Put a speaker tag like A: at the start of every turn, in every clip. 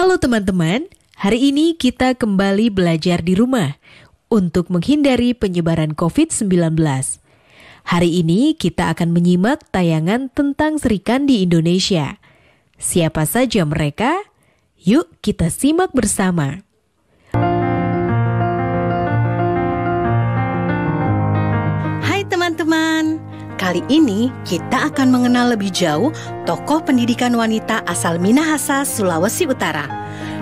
A: Halo teman-teman, hari ini kita kembali belajar di rumah untuk menghindari penyebaran COVID-19. Hari ini kita akan menyimak tayangan tentang Sri Kandi Indonesia. Siapa saja mereka? Yuk kita simak bersama.
B: Hai teman-teman, kali ini kita akan mengenal lebih jauh tokoh pendidikan wanita asal Minahasa, Sulawesi Utara.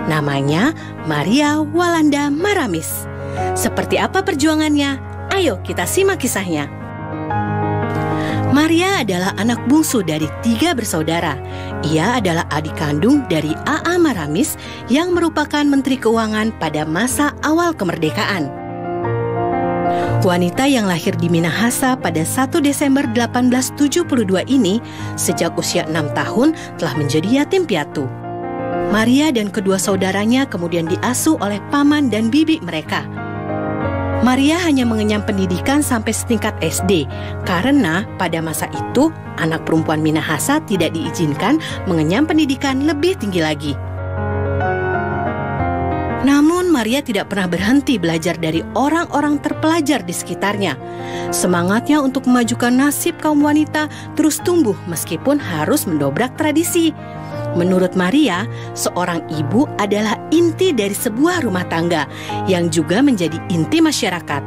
B: Namanya Maria Walanda Maramis. Seperti apa perjuangannya? Ayo kita simak kisahnya. Maria adalah anak bungsu dari 3 bersaudara. Ia adalah adik kandung dari A.A. Maramis yang merupakan Menteri Keuangan pada masa awal kemerdekaan. Wanita yang lahir di Minahasa pada 1 Desember 1872 ini sejak usia 6 tahun telah menjadi yatim piatu. Maria dan kedua saudaranya kemudian diasuh oleh paman dan bibi mereka. Maria hanya mengenyam pendidikan sampai setingkat SD karena pada masa itu anak perempuan Minahasa tidak diizinkan mengenyam pendidikan lebih tinggi lagi. Namun Maria tidak pernah berhenti belajar dari orang-orang terpelajar di sekitarnya. Semangatnya untuk memajukan nasib kaum wanita terus tumbuh meskipun harus mendobrak tradisi. Menurut Maria, seorang ibu adalah inti dari sebuah rumah tangga yang juga menjadi inti masyarakat.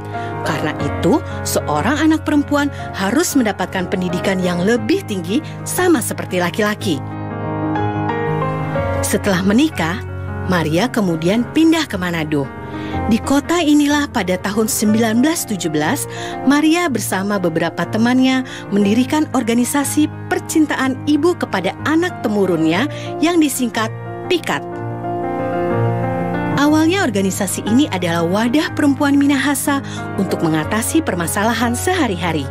B: Karena itu, seorang anak perempuan harus mendapatkan pendidikan yang lebih tinggi sama seperti laki-laki. Setelah menikah, Maria kemudian pindah ke Manado. Di kota inilah pada tahun 1917, Maria bersama beberapa temannya mendirikan organisasi percintaan ibu kepada anak temurunnya yang disingkat PIKAT. Awalnya organisasi ini adalah wadah perempuan Minahasa untuk mengatasi permasalahan sehari-hari.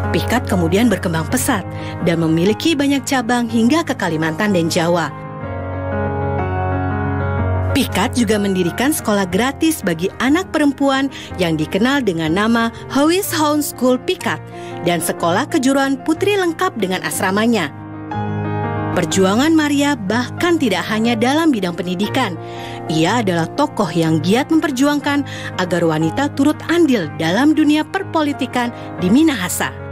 B: PIKAT kemudian berkembang pesat dan memiliki banyak cabang hingga ke Kalimantan dan Jawa. PIKAT juga mendirikan sekolah gratis bagi anak perempuan yang dikenal dengan nama Howis Hound School PIKAT dan sekolah kejuruan putri lengkap dengan asramanya. Perjuangan Maria bahkan tidak hanya dalam bidang pendidikan. Ia adalah tokoh yang giat memperjuangkan agar wanita turut andil dalam dunia perpolitikan di Minahasa.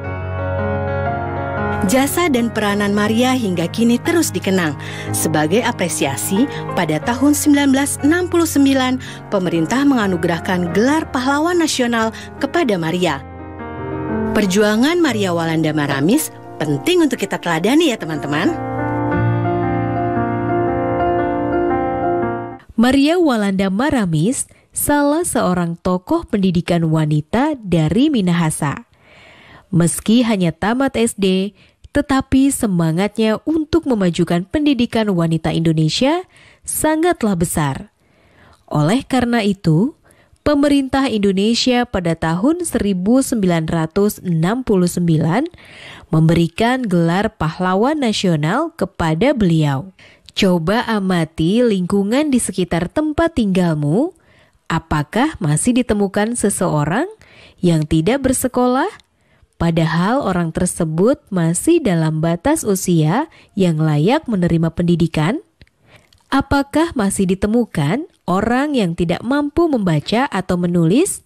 B: Jasa dan peranan Maria hingga kini terus dikenang. Sebagai apresiasi, pada tahun 1969, pemerintah menganugerahkan gelar pahlawan nasional kepada Maria. Perjuangan Maria Walanda Maramis penting untuk kita teladani ya teman-teman.
A: Maria Walanda Maramis salah seorang tokoh pendidikan wanita dari Minahasa. Meski hanya tamat SD, tetapi semangatnya untuk memajukan pendidikan wanita Indonesia sangatlah besar. Oleh karena itu, pemerintah Indonesia pada tahun 1969 memberikan gelar pahlawan nasional kepada beliau. Coba amati lingkungan di sekitar tempat tinggalmu. Apakah masih ditemukan seseorang yang tidak bersekolah? Padahal orang tersebut masih dalam batas usia yang layak menerima pendidikan? Apakah masih ditemukan orang yang tidak mampu membaca atau menulis?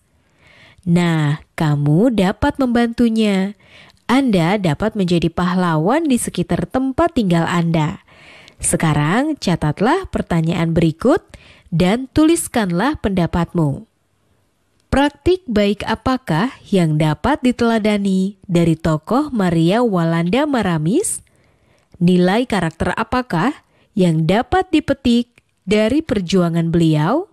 A: Nah, kamu dapat membantunya. Anda dapat menjadi pahlawan di sekitar tempat tinggal Anda. Sekarang catatlah pertanyaan berikut dan tuliskanlah pendapatmu. Praktik baik apakah yang dapat diteladani dari tokoh Maria Walanda Maramis? Nilai karakter apakah yang dapat dipetik dari perjuangan beliau?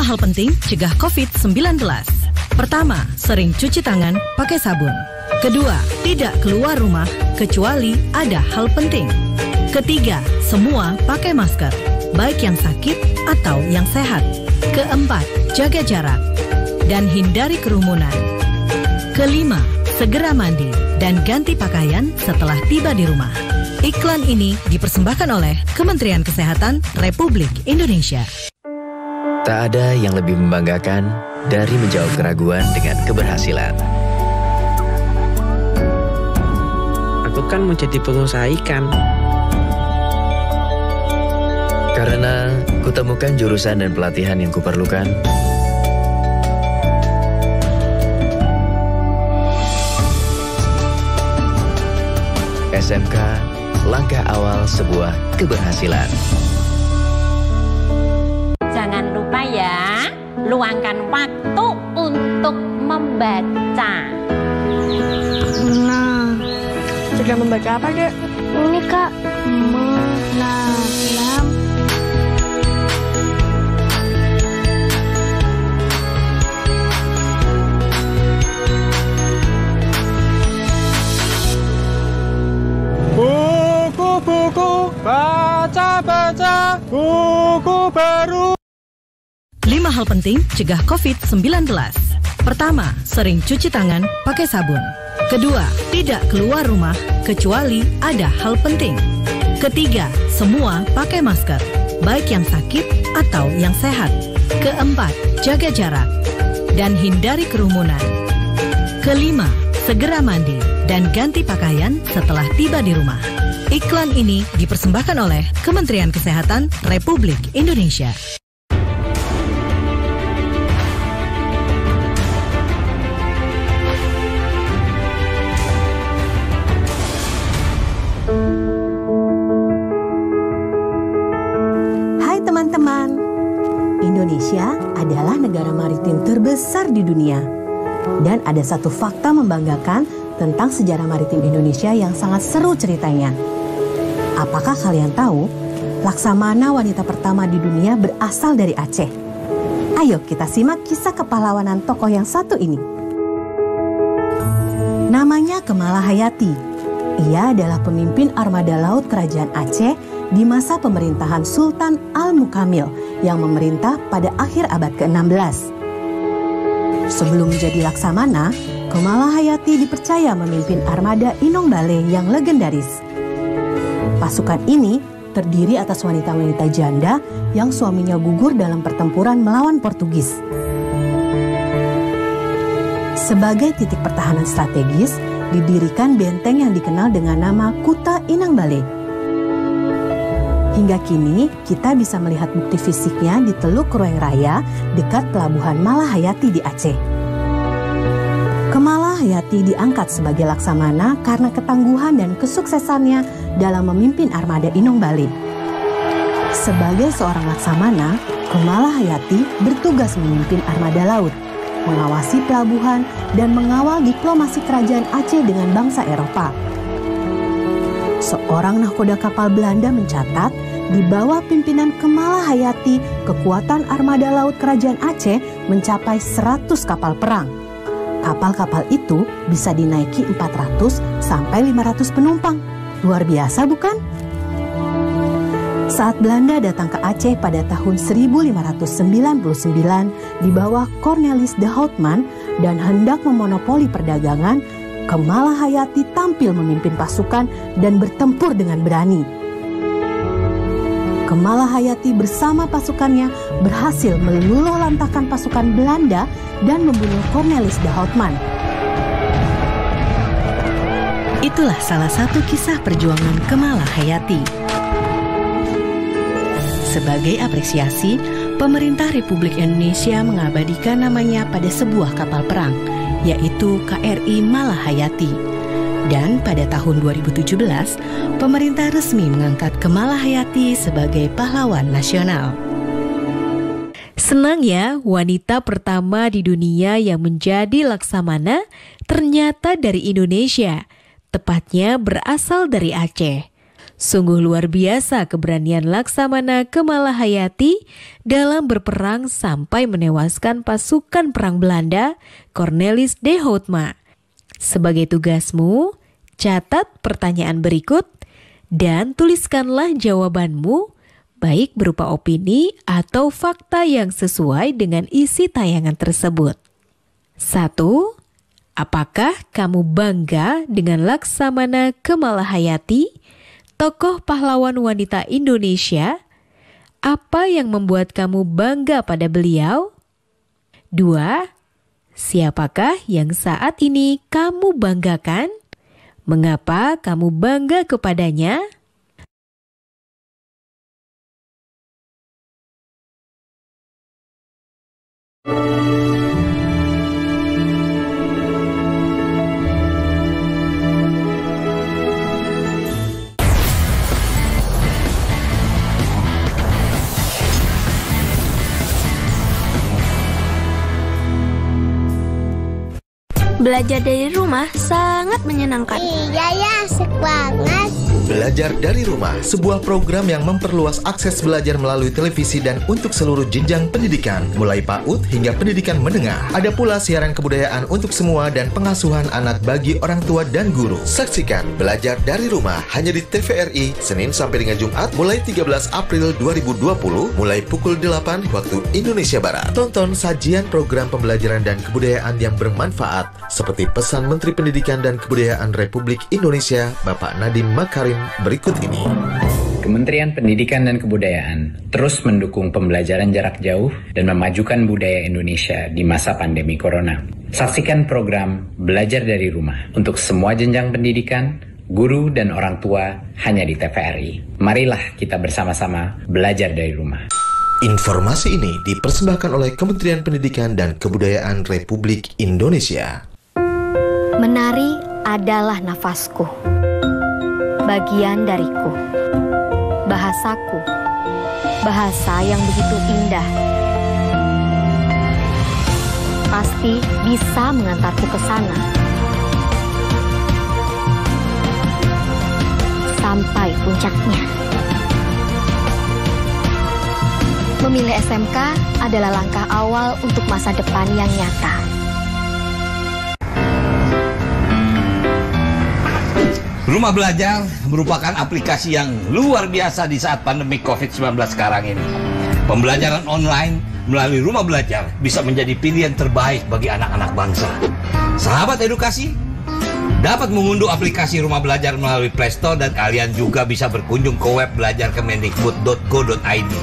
C: Hal penting cegah COVID-19. Pertama, sering cuci tangan pakai sabun. Kedua, tidak keluar rumah kecuali ada hal penting. Ketiga, semua pakai masker, baik yang sakit atau yang sehat. Keempat, jaga jarak dan hindari kerumunan. Kelima, segera mandi dan ganti pakaian setelah tiba di rumah. Iklan ini dipersembahkan oleh Kementerian Kesehatan Republik Indonesia.
D: Tak ada yang lebih membanggakan dari menjawab keraguan dengan keberhasilan.
E: Aku kan mau jadi pengusaha ikan.
D: Karena kutemukan jurusan dan pelatihan yang kuperlukan. SMK, langkah awal sebuah keberhasilan.
F: Jangan lupa ya, luangkan waktu untuk membaca.
G: Nah, sudah membaca apa, Dek? Ini, Kak. Menanam.
E: Buku-buku, baca-baca, buku baru.
C: 5 hal penting cegah COVID-19. Pertama, sering cuci tangan pakai sabun. Kedua, tidak keluar rumah kecuali ada hal penting. Ketiga, semua pakai masker, baik yang sakit atau yang sehat. Keempat, jaga jarak dan hindari kerumunan. Kelima, segera mandi dan ganti pakaian setelah tiba di rumah. Iklan ini dipersembahkan oleh Kementerian Kesehatan Republik Indonesia.
B: Hai teman-teman, Indonesia adalah negara maritim terbesar di dunia. Dan ada satu fakta membanggakan tentang sejarah maritim Indonesia yang sangat seru ceritanya. Apakah kalian tahu, Laksamana wanita pertama di dunia berasal dari Aceh? Ayo kita simak kisah kepahlawanan tokoh yang satu ini. Namanya Kemala Hayati. Ia adalah pemimpin armada laut kerajaan Aceh di masa pemerintahan Sultan Al-Mukamil yang memerintah pada akhir abad ke-16. Sebelum menjadi Laksamana, Kemala Hayati dipercaya memimpin armada Inong Bale yang legendaris. Pasukan ini terdiri atas wanita-wanita janda yang suaminya gugur dalam pertempuran melawan Portugis. Sebagai titik pertahanan strategis, didirikan benteng yang dikenal dengan nama Kuta Inang Bale. Hingga kini, kita bisa melihat bukti fisiknya di Teluk Krueng Raya dekat pelabuhan Malahayati di Aceh. Kemala Hayati diangkat sebagai Laksamana karena ketangguhan dan kesuksesannya dalam memimpin armada Inong Bale. Sebagai seorang Laksamana, Kemala Hayati bertugas memimpin armada laut, mengawasi pelabuhan, dan mengawal diplomasi kerajaan Aceh dengan bangsa Eropa. Seorang nahkoda kapal Belanda mencatat, di bawah pimpinan Kemala Hayati, kekuatan armada laut kerajaan Aceh mencapai 100 kapal perang. Kapal-kapal itu bisa dinaiki 400 sampai 500 penumpang. Luar biasa bukan? Saat Belanda datang ke Aceh pada tahun 1599 di bawah Cornelis de Houtman dan hendak memonopoli perdagangan, Kemala Hayati tampil memimpin pasukan dan bertempur dengan berani. Kemala Hayati bersama pasukannya berhasil meluluh lantakkan pasukan Belanda dan membunuh Cornelis de Houtman. Itulah salah satu kisah perjuangan Kemala Hayati. Sebagai apresiasi, pemerintah Republik Indonesia mengabadikan namanya pada sebuah kapal perang, yaitu KRI Malahayati. Dan pada tahun 2017, pemerintah resmi mengangkat Kemala Hayati sebagai pahlawan nasional.
A: Senang ya, wanita pertama di dunia yang menjadi Laksamana ternyata dari Indonesia, tepatnya berasal dari Aceh. Sungguh luar biasa keberanian Laksamana Kemala Hayati dalam berperang sampai menewaskan pasukan perang Belanda, Cornelis de Houtman. Sebagai tugasmu, catat pertanyaan berikut dan tuliskanlah jawabanmu, baik berupa opini atau fakta yang sesuai dengan isi tayangan tersebut. 1. Apakah kamu bangga dengan Laksamana Kemalahayati, tokoh pahlawan wanita Indonesia? Apa yang membuat kamu bangga pada beliau? 2. Siapakah yang saat ini kamu banggakan? Mengapa kamu bangga kepadanya?
G: Belajar dari rumah sangat menyenangkan.
H: Iya ya, asik banget.
I: Belajar dari Rumah, sebuah program yang memperluas akses belajar melalui televisi dan untuk seluruh jenjang pendidikan, mulai PAUD hingga pendidikan menengah. Ada pula siaran kebudayaan untuk semua dan pengasuhan anak bagi orang tua dan guru. Saksikan Belajar dari Rumah hanya di TVRI, Senin sampai dengan Jumat, mulai 13 April 2020, mulai pukul 8 waktu Indonesia Barat. Tonton sajian program pembelajaran dan kebudayaan yang bermanfaat, seperti pesan Menteri Pendidikan dan Kebudayaan Republik Indonesia, Bapak Nadiem Makarim berikut ini.
J: Kementerian Pendidikan dan Kebudayaan terus mendukung pembelajaran jarak jauh dan memajukan budaya Indonesia di masa pandemi corona. Saksikan program Belajar dari Rumah untuk semua jenjang pendidikan, guru dan orang tua hanya di TVRI. Marilah kita bersama-sama belajar dari rumah.
I: Informasi ini dipersembahkan oleh Kementerian Pendidikan dan Kebudayaan Republik Indonesia.
K: Menari adalah nafasku, bagian dariku, bahasaku, bahasa yang begitu indah. Pasti bisa mengantarku ke sana, sampai puncaknya. Memilih SMK adalah langkah awal untuk masa depan yang nyata.
L: Rumah Belajar merupakan aplikasi yang luar biasa di saat pandemi COVID-19 sekarang ini. Pembelajaran online melalui Rumah Belajar bisa menjadi pilihan terbaik bagi anak-anak bangsa. Sahabat edukasi, dapat mengunduh aplikasi Rumah Belajar melalui Play Store dan kalian juga bisa berkunjung ke web belajarkemendikbud.go.id.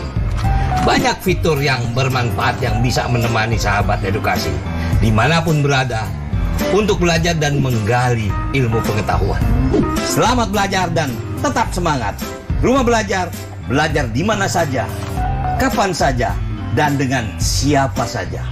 L: Banyak fitur yang bermanfaat yang bisa menemani sahabat edukasi dimanapun berada untuk belajar dan menggali ilmu pengetahuan. Selamat belajar dan tetap semangat. Rumah Belajar, belajar di mana saja, kapan saja, dan dengan siapa saja.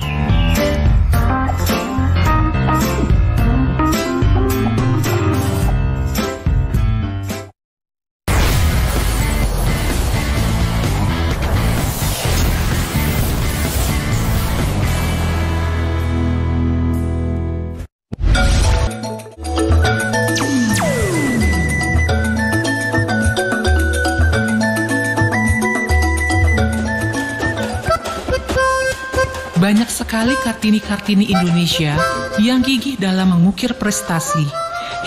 M: Banyak sekali Kartini-Kartini Indonesia yang gigih dalam mengukir prestasi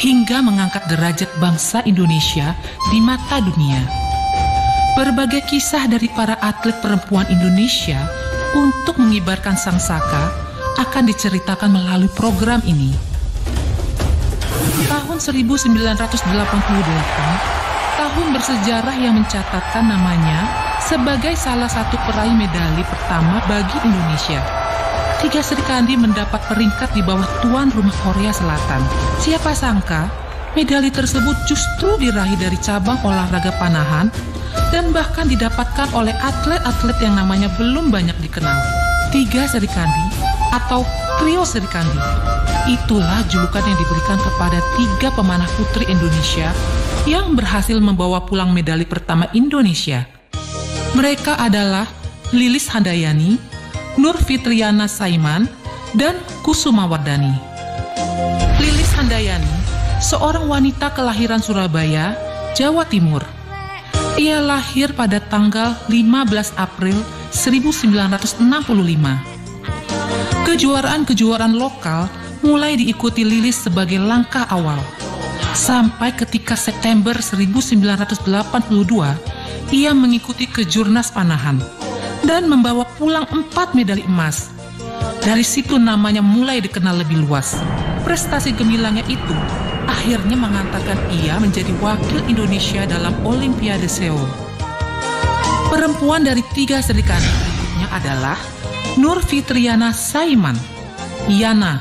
M: hingga mengangkat derajat bangsa Indonesia di mata dunia. Berbagai kisah dari para atlet perempuan Indonesia untuk mengibarkan sangsaka akan diceritakan melalui program ini. Tahun 1988, tahun bersejarah yang mencatatkan namanya sebagai salah satu peraih medali pertama bagi Indonesia. 3 Sri Kandi mendapat peringkat di bawah tuan rumah Korea Selatan. Siapa sangka, medali tersebut justru diraih dari cabang olahraga panahan dan bahkan didapatkan oleh atlet-atlet yang namanya belum banyak dikenal. 3 Sri Kandi atau Trio Sri Kandi. Itulah julukan yang diberikan kepada 3 pemanah putri Indonesia yang berhasil membawa pulang medali pertama Indonesia. Mereka adalah Lilis Handayani, Nur Fitriana Saiman, dan Kusuma Wardani. Lilis Handayani, seorang wanita kelahiran Surabaya, Jawa Timur. Ia lahir pada tanggal 15 April 1965. Kejuaraan-kejuaraan lokal mulai diikuti Lilis sebagai langkah awal. Sampai ketika September 1982, ia mengikuti kejurnas panahan dan membawa pulang 4 medali emas. Dari situ namanya mulai dikenal lebih luas. Prestasi gemilangnya itu akhirnya mengantarkan ia menjadi wakil Indonesia dalam Olimpiade Seoul. Perempuan dari 3 Serikandi berikutnya adalah Nur Fitriana Saiman. Yana,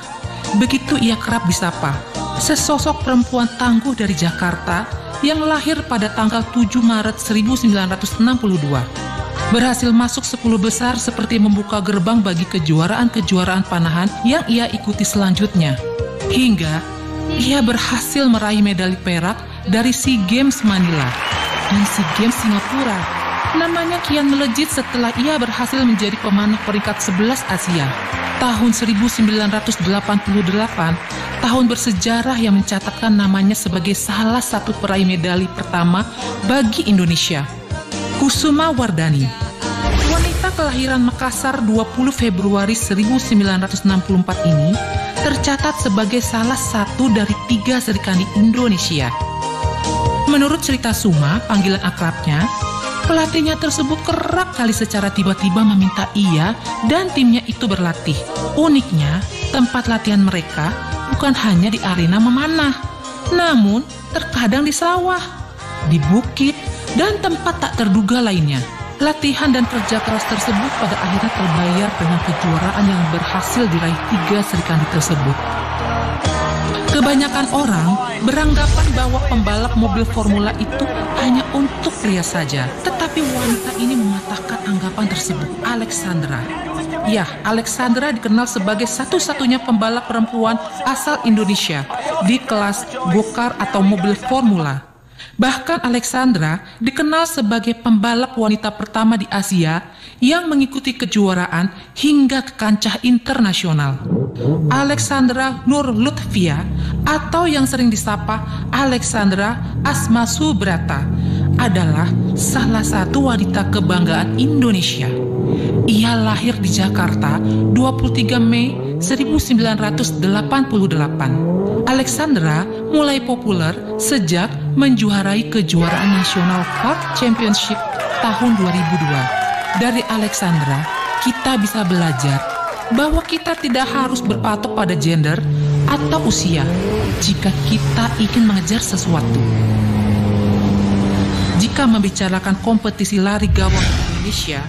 M: begitu ia kerap disapa, sesosok perempuan tangguh dari Jakarta yang lahir pada tanggal 7 Maret 1962. Berhasil masuk 10 besar seperti membuka gerbang bagi kejuaraan-kejuaraan panahan yang ia ikuti selanjutnya. Hingga ia berhasil meraih medali perak dari SEA Games Manila dan SEA Games Singapura. Namanya kian melejit setelah ia berhasil menjadi pemanah peringkat 11 Asia. Tahun 1988, tahun bersejarah yang mencatatkan namanya sebagai salah satu peraih medali pertama bagi Indonesia. Kusuma Wardani, wanita kelahiran Makassar 20 Februari 1964 ini tercatat sebagai salah satu dari 3 Serikandi Indonesia. Menurut cerita Suma, panggilan akrabnya, pelatihnya tersebut kerap kali secara tiba-tiba meminta ia dan timnya itu berlatih. Uniknya, tempat latihan mereka bukan hanya di arena memanah, namun terkadang di sawah, di bukit, dan tempat tak terduga lainnya. Latihan dan kerja keras tersebut pada akhirnya terbayar dengan kejuaraan yang berhasil diraih 3 Serikandi tersebut. Kebanyakan orang beranggapan bahwa pembalap mobil formula itu hanya untuk pria saja. Tetapi wanita ini mematahkan anggapan tersebut. Alexandra. Ya, Alexandra dikenal sebagai satu-satunya pembalap perempuan asal Indonesia di kelas go-kart atau mobil formula. Bahkan Alexandra dikenal sebagai pembalap wanita pertama di Asia yang mengikuti kejuaraan hingga ke kancah internasional. Alexandra Nur Lutfia atau yang sering disapa Alexandra Asma Subrata adalah salah satu wanita kebanggaan Indonesia. Ia lahir di Jakarta 23 Mei 1988. Alexandra mulai populer sejak menjuarai kejuaraan nasional kart championship tahun 2002. Dari Alexandra, kita bisa belajar bahwa kita tidak harus berpatok pada gender atau usia jika kita ingin mengejar sesuatu. Jika membicarakan kompetisi lari gawang Indonesia,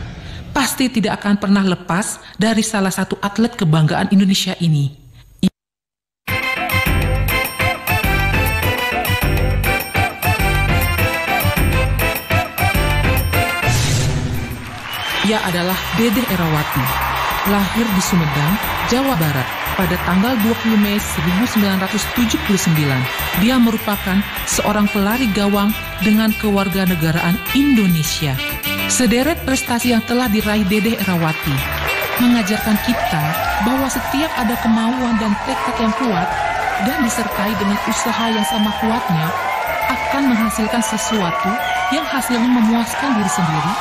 M: pasti tidak akan pernah lepas dari salah satu atlet kebanggaan Indonesia ini. Ia adalah Dedeh Erawati, lahir di Sumedang, Jawa Barat pada tanggal 20 Mei 1979. Dia merupakan seorang pelari gawang dengan kewarganegaraan Indonesia. Sederet prestasi yang telah diraih Dedeh Erawati mengajarkan kita bahwa setiap ada kemauan dan tekad yang kuat dan disertai dengan usaha yang sama kuatnya akan menghasilkan sesuatu yang hasilnya memuaskan diri sendiri,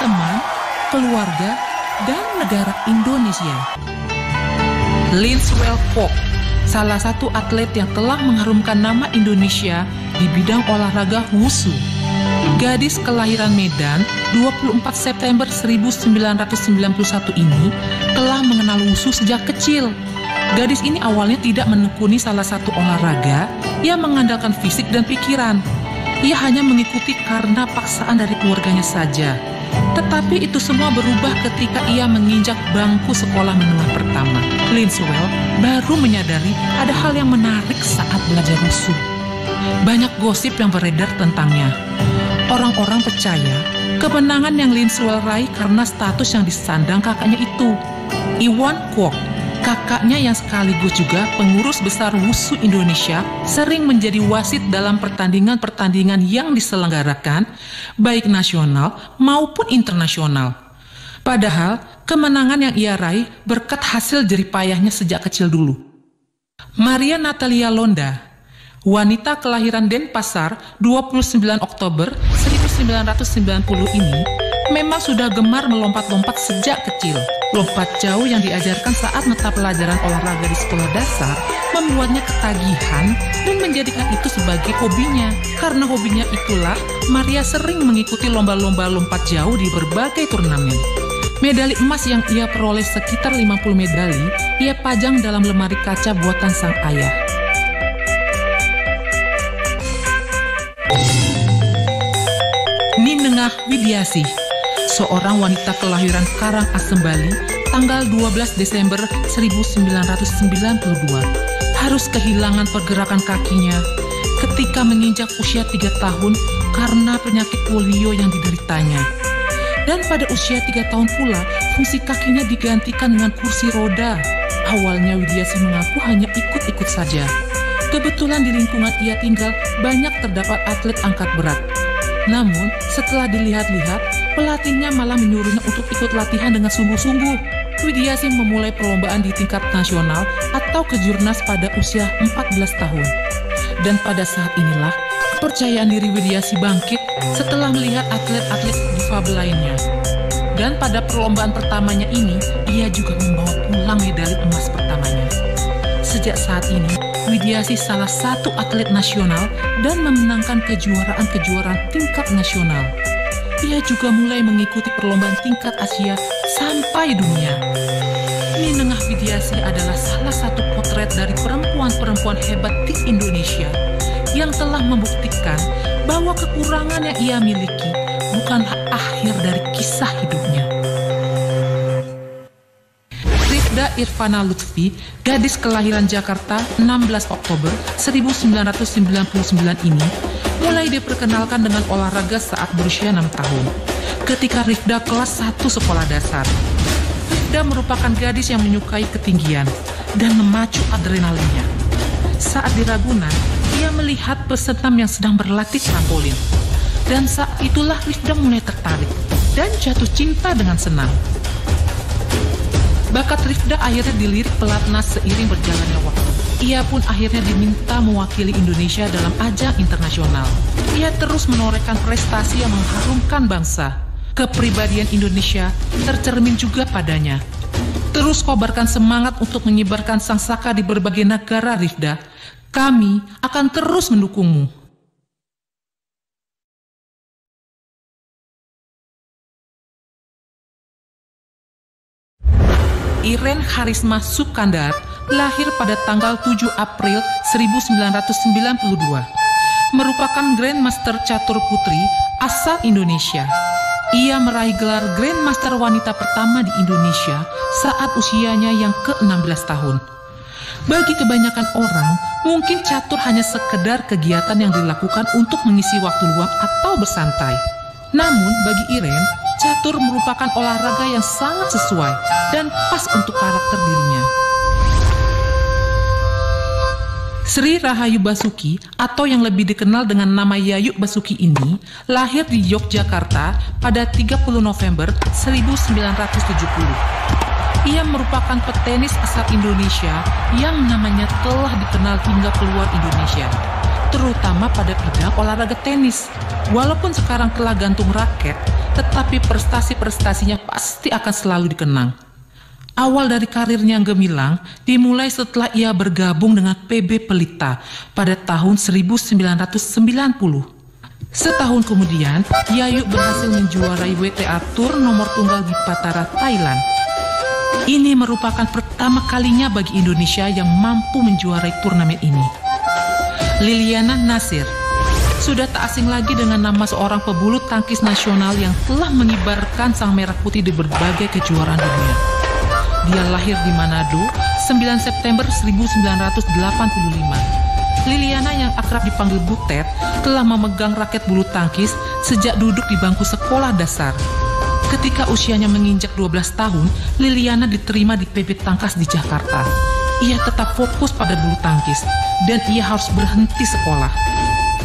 M: teman, keluarga, dan negara Indonesia. Linswell Kwok, salah satu atlet yang telah mengharumkan nama Indonesia di bidang olahraga wushu. Gadis kelahiran Medan 24 September 1991 ini telah mengenal wushu sejak kecil. Gadis ini awalnya tidak menekuni salah satu olahraga yang mengandalkan fisik dan pikiran. Ia hanya mengikuti karena paksaan dari keluarganya saja. Tetapi itu semua berubah ketika ia menginjak bangku sekolah menengah pertama. Linswell baru menyadari ada hal yang menarik saat belajar wushu. Banyak gosip yang beredar tentangnya. Orang-orang percaya kemenangan yang Linswell raih karena status yang disandang kakaknya itu. Iwan Kwok, kakaknya yang sekaligus juga pengurus besar wushu Indonesia, sering menjadi wasit dalam pertandingan-pertandingan yang diselenggarakan, baik nasional maupun internasional. Padahal, kemenangan yang ia raih berkat hasil jeripayahnya sejak kecil dulu. Maria Natalia Londa, wanita kelahiran Denpasar 29 Oktober 1990 ini, memang sudah gemar melompat-lompat sejak kecil. Lompat jauh yang diajarkan saat mata pelajaran olahraga di sekolah dasar membuatnya ketagihan dan menjadikan itu sebagai hobinya. Karena hobinya itulah, Maria sering mengikuti lomba-lomba lompat jauh di berbagai turnamen. Medali emas yang ia peroleh sekitar 50 medali, ia pajang dalam lemari kaca buatan sang ayah. Ninengah Widiasih, seorang wanita kelahiran Karangasem, Bali, tanggal 12 Desember 1992, harus kehilangan pergerakan kakinya ketika menginjak usia 3 tahun karena penyakit polio yang dideritanya. Dan pada usia 3 tahun pula, fungsi kakinya digantikan dengan kursi roda. Awalnya Widiasih mengaku hanya ikut-ikut saja. Kebetulan di lingkungan ia tinggal banyak terdapat atlet angkat berat. Namun, setelah dilihat-lihat, pelatihnya malah menyuruhnya untuk ikut latihan dengan sungguh-sungguh. Widiasih memulai perlombaan di tingkat nasional atau kejurnas pada usia 14 tahun. Dan pada saat inilah, kepercayaan diri Widiasih bangkit setelah melihat atlet-atlet difabel lainnya. Dan pada perlombaan pertamanya ini, ia juga membawa pulang medali emas pertamanya. Sejak saat ini, Widiasih salah satu atlet nasional dan memenangkan kejuaraan-kejuaraan tingkat nasional. Ia juga mulai mengikuti perlombaan tingkat Asia sampai dunia. Ninengah Widiasih adalah salah satu potret dari perempuan-perempuan hebat di Indonesia yang telah membuktikan bahwa kekurangan yang ia miliki bukanlah akhir dari kisah hidupnya. Rifda Irvana Lutfi, gadis kelahiran Jakarta 16 Oktober 1999 ini, mulai diperkenalkan dengan olahraga saat berusia 6 tahun, ketika Rifda kelas 1 sekolah dasar. Rifda merupakan gadis yang menyukai ketinggian dan memacu adrenalinnya. Saat di Ragunan, ia melihat pesenam yang sedang berlatih trampolin. Dan saat itulah Rifda mulai tertarik dan jatuh cinta dengan senam. Bakat Rifda akhirnya dilirik pelatnas seiring berjalannya waktu. Ia pun akhirnya diminta mewakili Indonesia dalam ajang internasional. Ia terus menorehkan prestasi yang mengharumkan bangsa. Kepribadian Indonesia tercermin juga padanya. Terus kobarkan semangat untuk menyebarkan sang saka di berbagai negara, Rifda. Kami akan terus mendukungmu. Iren Harisma Sukandar lahir pada tanggal 7 April 1992. Merupakan Grandmaster Catur Putri asal Indonesia. Ia meraih gelar Grandmaster wanita pertama di Indonesia saat usianya yang ke-16 tahun. Bagi kebanyakan orang, mungkin catur hanya sekedar kegiatan yang dilakukan untuk mengisi waktu luang atau bersantai. Namun bagi Iren, catur merupakan olahraga yang sangat sesuai dan pas untuk karakter dirinya. Sri Rahayu Basuki atau yang lebih dikenal dengan nama Yayu Basuki ini lahir di Yogyakarta pada 30 November 1970. Ia merupakan petenis asal Indonesia yang namanya telah dikenal hingga keluar Indonesia, terutama pada bidang olahraga tenis. Walaupun sekarang telah gantung raket, tetapi prestasi-prestasinya pasti akan selalu dikenang. Awal dari karirnya yang gemilang dimulai setelah ia bergabung dengan PB Pelita pada tahun 1990. Setahun kemudian, Yayu berhasil menjuarai WTA Tour nomor tunggal di Patara, Thailand. Ini merupakan pertama kalinya bagi Indonesia yang mampu menjuarai turnamen ini. Liliana Nasir sudah tak asing lagi dengan nama seorang pebulu tangkis nasional yang telah mengibarkan sang merah putih di berbagai kejuaraan dunia. Dia lahir di Manado 9 September 1985. Liliana yang akrab dipanggil Butet telah memegang raket bulu tangkis sejak duduk di bangku sekolah dasar. Ketika usianya menginjak 12 tahun, Liliana diterima di PB Tangkas di Jakarta. Ia tetap fokus pada bulu tangkis dan ia harus berhenti sekolah.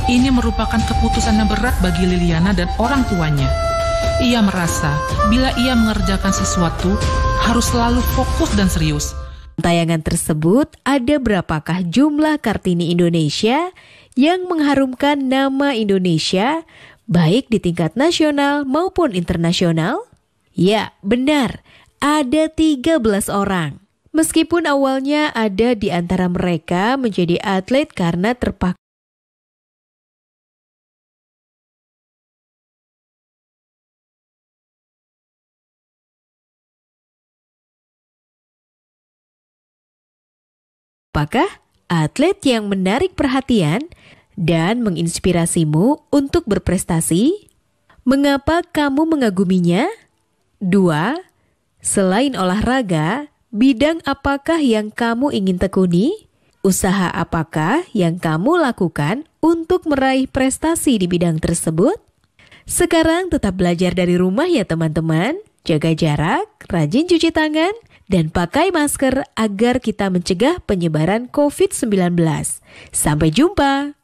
M: Ini merupakan keputusan yang berat bagi Liliana dan orang tuanya. Ia merasa bila ia mengerjakan sesuatu harus selalu fokus dan serius.
A: Tayangan tersebut ada berapakah jumlah Kartini Indonesia yang mengharumkan nama Indonesia baik di tingkat nasional maupun internasional? Ya, benar. Ada 13 orang. Meskipun awalnya ada di antara mereka menjadi atlet karena terpaksa Apakah atlet yang menarik perhatian dan menginspirasimu untuk berprestasi? Mengapa kamu mengaguminya? 2. Selain olahraga, bidang apakah yang kamu ingin tekuni? Usaha apakah yang kamu lakukan untuk meraih prestasi di bidang tersebut? Sekarang tetap belajar dari rumah ya teman-teman. Jaga jarak, rajin cuci tangan, dan pakai masker agar kita mencegah penyebaran COVID-19. Sampai jumpa!